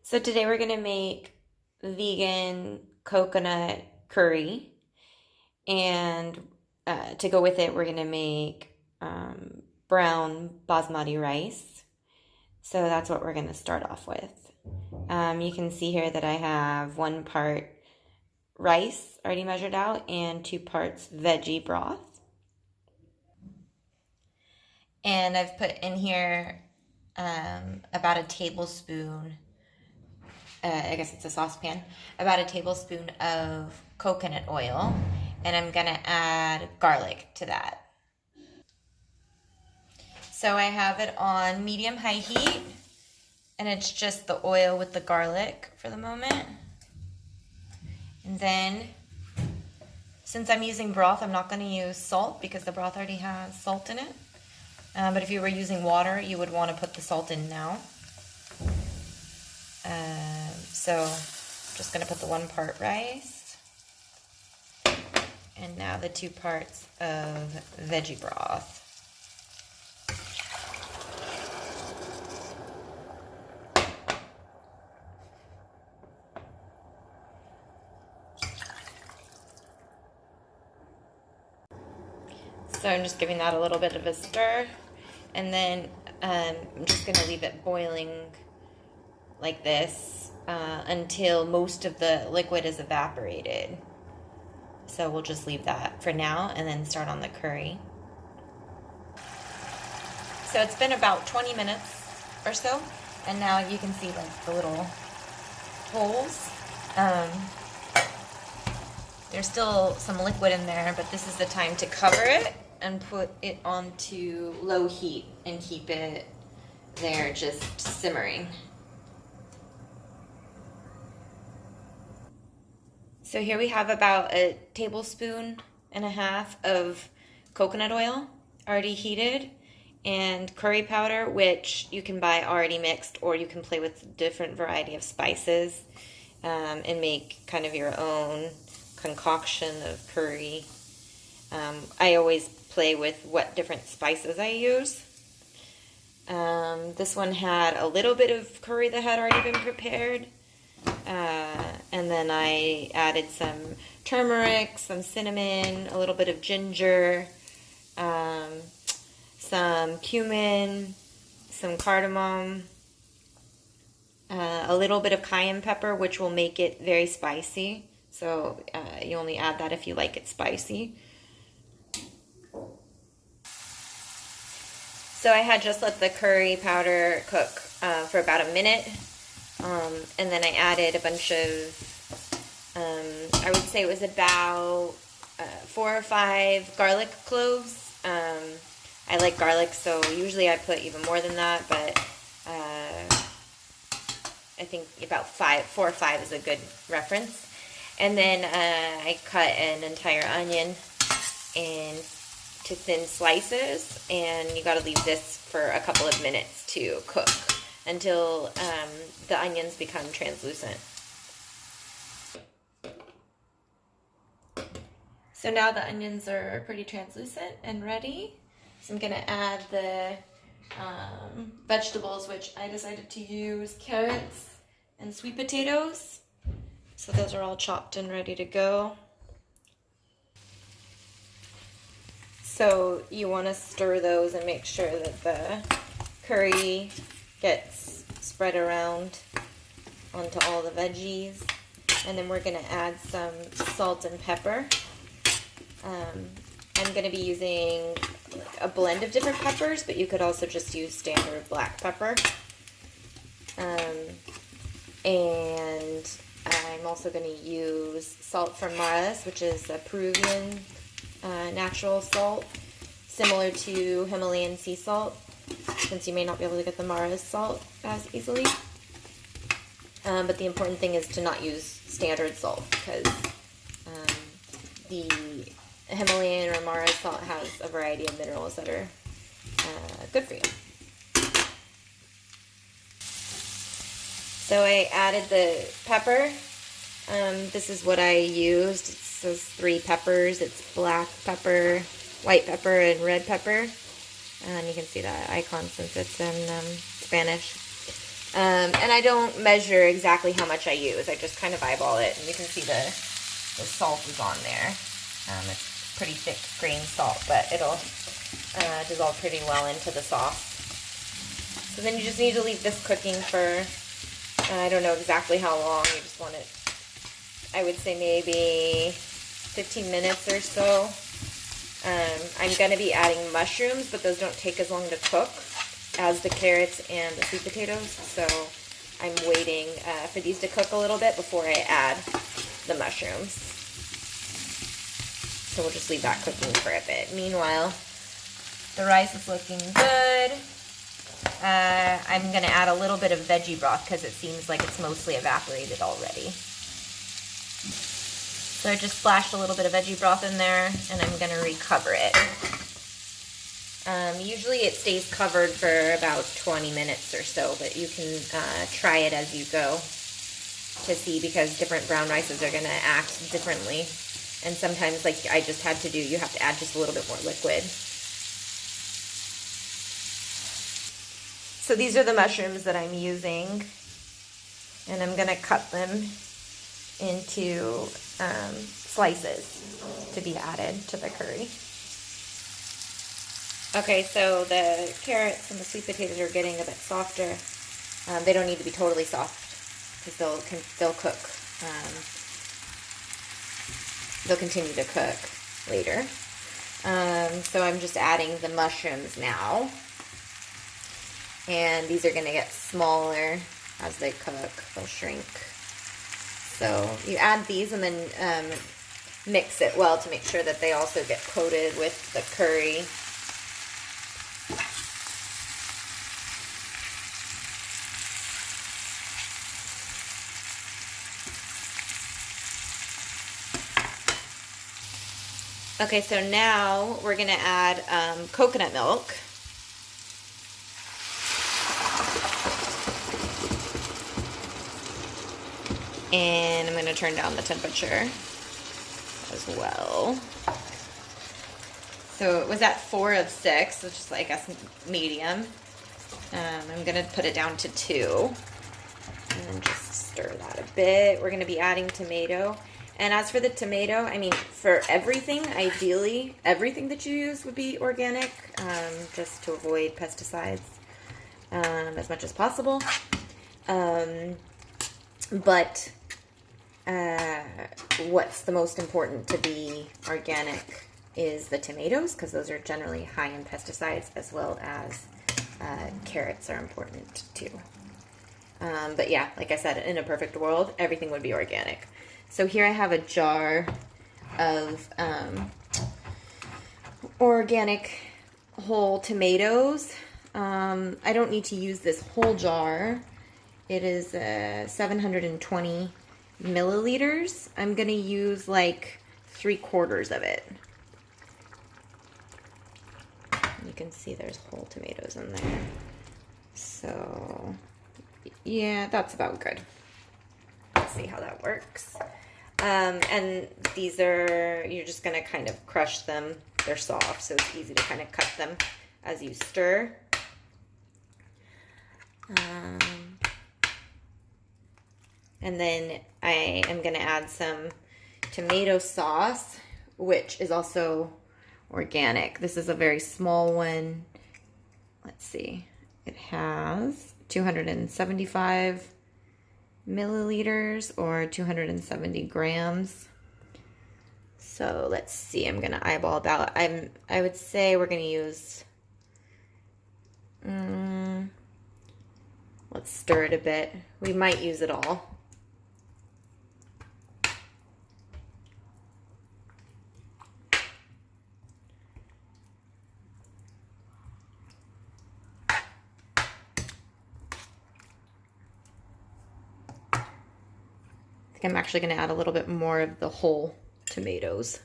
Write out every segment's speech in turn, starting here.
So today we're gonna make vegan coconut curry, and to go with it, we're gonna make brown basmati rice. So that's what we're gonna start off with. You can see here that I have 1 part rice already measured out and 2 parts veggie broth. And I've put in here about a tablespoon, I guess it's a saucepan, about a tablespoon of coconut oil, and I'm gonna add garlic to that. So I have it on medium-high heat, and it's just the oil with the garlic for the moment. And then, since I'm using broth, I'm not gonna use salt because the broth already has salt in it. But if you were using water, you would want to put the salt in now. So I'm just going to put the 1 part rice and now the 2 parts of veggie broth. So I'm just giving that a little bit of a stir, and then I'm just going to leave it boiling like this until most of the liquid is evaporated. So we'll just leave that for now and then start on the curry. So it's been about 20 minutes or so, and now you can see like the little holes. There's still some liquid in there, but this is the time to cover it and put it onto low heat and keep it there just simmering. So here we have about 1.5 tablespoons of coconut oil already heated, and curry powder, which you can buy already mixed, or you can play with a different variety of spices and make kind of your own concoction of curry. I always play with what different spices I use. This one had a little bit of curry that had already been prepared. And then I added some turmeric, some cinnamon, a little bit of ginger, some cumin, some cardamom, a little bit of cayenne pepper, which will make it very spicy. So you only add that if you like it spicy. So I had just let the curry powder cook for about a minute. And then I added a bunch of, I would say it was about 4 or 5 garlic cloves. I like garlic, so usually I put even more than that, but I think about 4 or 5 is a good reference. And then I cut an entire onion into thin slices, and you got to leave this for a couple of minutes to cook until the onions become translucent. So now the onions are pretty translucent and ready. So I'm gonna add the vegetables, which I decided to use carrots and sweet potatoes. So those are all chopped and ready to go. So you want to stir those and make sure that the curry gets spread around onto all the veggies. And then we're going to add some salt and pepper. I'm going to be using a blend of different peppers, but you could also just use standard black pepper. And I'm also going to use salt from Mara's, which is a Peruvian natural salt, similar to Himalayan sea salt, since you may not be able to get the Mara's salt as easily. But the important thing is to not use standard salt, because the Himalayan or Mara's salt has a variety of minerals that are good for you. So I added the pepper. This is what I used. It's those 3 peppers. It's black pepper, white pepper, and red pepper. And you can see that icon since it's in Spanish. And I don't measure exactly how much I use. I just kind of eyeball it, and you can see the salt is on there. It's pretty thick grain salt, but it'll dissolve pretty well into the sauce. So then you just need to leave this cooking for, I don't know exactly how long. You just want it, I would say maybe 15 minutes or so. I'm going to be adding mushrooms, but those don't take as long to cook as the carrots and the sweet potatoes. So I'm waiting for these to cook a little bit before I add the mushrooms. So we'll just leave that cooking for a bit. Meanwhile, the rice is looking good. I'm going to add a little bit of veggie broth because it seems like it's mostly evaporated already. So I just splashed a little bit of veggie broth in there, and I'm going to recover it. Usually it stays covered for about 20 minutes or so, but you can try it as you go to see, because different brown rices are going to act differently. And sometimes, like I just had to do, you have to add just a little bit more liquid. So these are the mushrooms that I'm using, and I'm going to cut them into slices to be added to the curry. Okay, so the carrots and the sweet potatoes are getting a bit softer. They don't need to be totally soft because they'll cook. They'll continue to cook later. So I'm just adding the mushrooms now. And these are going to get smaller as they cook. They'll shrink. So you add these and then mix it well to make sure that they also get coated with the curry. Okay, so now we're going to add coconut milk. And I'm going to turn down the temperature as well. So it was at 4 of 6, which is, I guess, medium. I'm going to put it down to 2. And then just stir that a bit. We're going to be adding tomato. And as for the tomato, I mean, for everything, ideally, everything that you use would be organic, just to avoid pesticides as much as possible. But what's the most important to be organic is the tomatoes, because those are generally high in pesticides, as well as carrots are important too. But yeah, like I said, in a perfect world, everything would be organic. So here I have a jar of organic whole tomatoes. I don't need to use this whole jar. It is 720 milliliters. I'm going to use like 3/4 of it. You can see there's whole tomatoes in there. So yeah, that's about good. Let's see how that works. And these are, you're just going to kind of crush them. They're soft, so it's easy to kind of cut them as you stir. And then I am going to add some tomato sauce, which is also organic. This is a very small one. Let's see. It has 275 milliliters or 270 grams. So let's see. I'm going to eyeball about. I would say we're going to use. Let's stir it a bit. We might use it all. I'm actually going to add a little bit more of the whole tomatoes.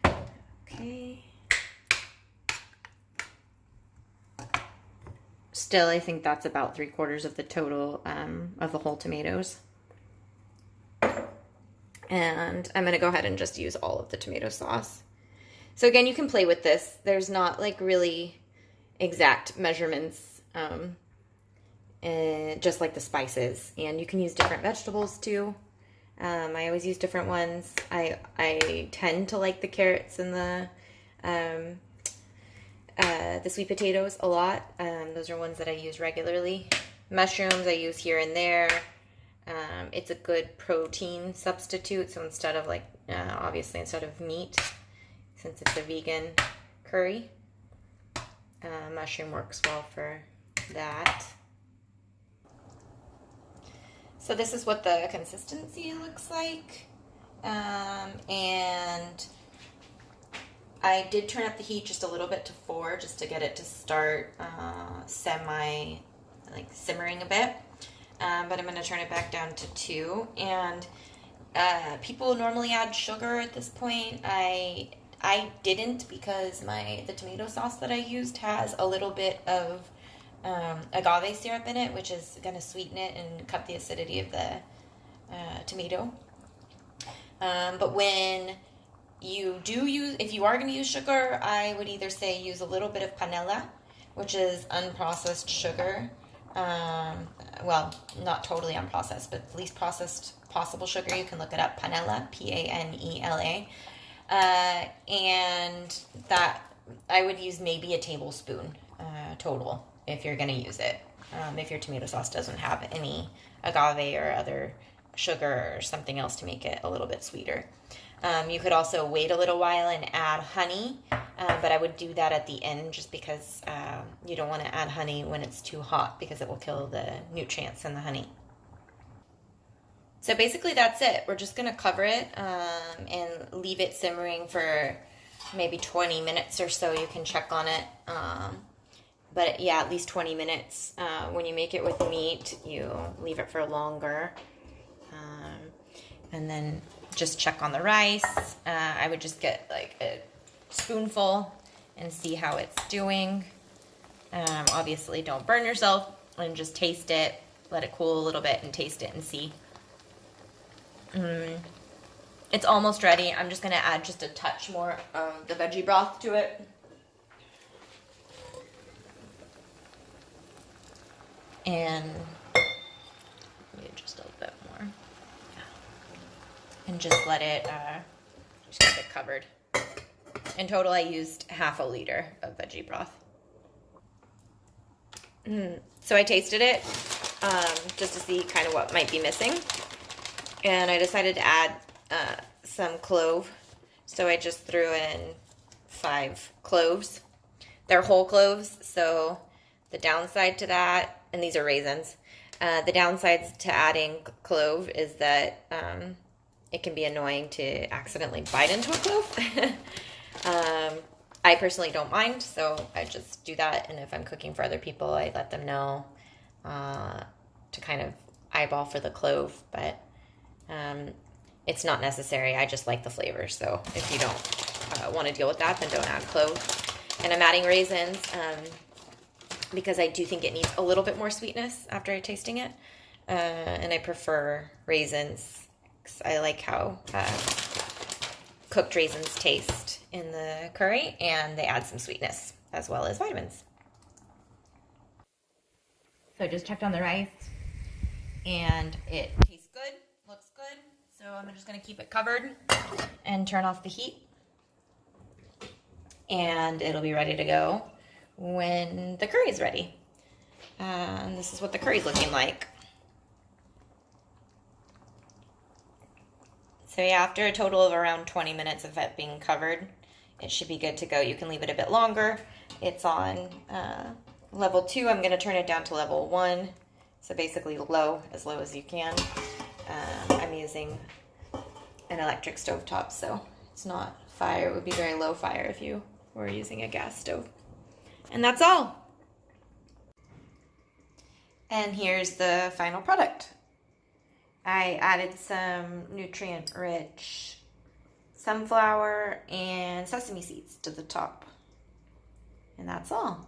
Okay. Still, I think that's about 3/4 of the total of the whole tomatoes. And I'm going to go ahead and just use all of the tomato sauce. So again, you can play with this. There's not like really exact measurements and just like the spices. And you can use different vegetables too. I always use different ones. I tend to like the carrots and the sweet potatoes a lot. Those are ones that I use regularly. Mushrooms I use here and there. It's a good protein substitute. So instead of obviously instead of meat, since it's a vegan curry, mushroom works well for that. So this is what the consistency looks like. And I did turn up the heat just a little bit to 4 just to get it to start simmering a bit. But I'm going to turn it back down to 2. And people normally add sugar at this point. I didn't, because the tomato sauce that I used has a little bit of agave syrup in it, which is going to sweeten it and cut the acidity of the tomato. But when you if you are going to use sugar, I would either say use a little bit of panela, which is unprocessed sugar. Well, not totally unprocessed, but least processed possible sugar. You can look it up, panela, Panela. And that I would use maybe a tablespoon total if you're going to use it. If your tomato sauce doesn't have any agave or other sugar or something else to make it a little bit sweeter. You could also wait a little while and add honey, but I would do that at the end just because you don't want to add honey when it's too hot, because it will kill the nutrients in the honey. So basically that's it. We're just going to cover it and leave it simmering for maybe 20 minutes or so. You can check on it. But yeah, at least 20 minutes. When you make it with meat, you leave it for longer. And then just check on the rice. I would just get like a spoonful and see how it's doing. Obviously, don't burn yourself, and just taste it. Let it cool a little bit and taste it and see. It's almost ready. I'm just going to add just a touch more of the veggie broth to it. And maybe just a little bit more. And just let it, just keep it covered. In total, I used half a liter of veggie broth. So I tasted it just to see kind of what might be missing. And I decided to add some clove. So I just threw in 5 cloves. They're whole cloves, so the downside to that, and these are raisins, the downsides to adding clove is that it can be annoying to accidentally bite into a clove. I personally don't mind, so I just do that. And if I'm cooking for other people, I let them know to kind of eyeball for the clove. But it's not necessary. I just like the flavor. So if you don't want to deal with that, then don't add clove. And I'm adding raisins because I do think it needs a little bit more sweetness after tasting it. And I prefer raisins because I like how cooked raisins taste in the curry, and they add some sweetness as well as vitamins. So I just checked on the rice, and it tastes good, looks good. So I'm just going to keep it covered and turn off the heat, and it'll be ready to go when the curry is ready. And this is what the curry's looking like. So yeah, after a total of around 20 minutes of it being covered, it should be good to go. You can leave it a bit longer. It's on level 2. I'm going to turn it down to level 1. So basically low as you can. I'm using an electric stovetop, so it's not fire. It would be very low fire if you were using a gas stove. And that's all. And here's the final product. I added some nutrient-rich sunflower and sesame seeds to the top. And that's all.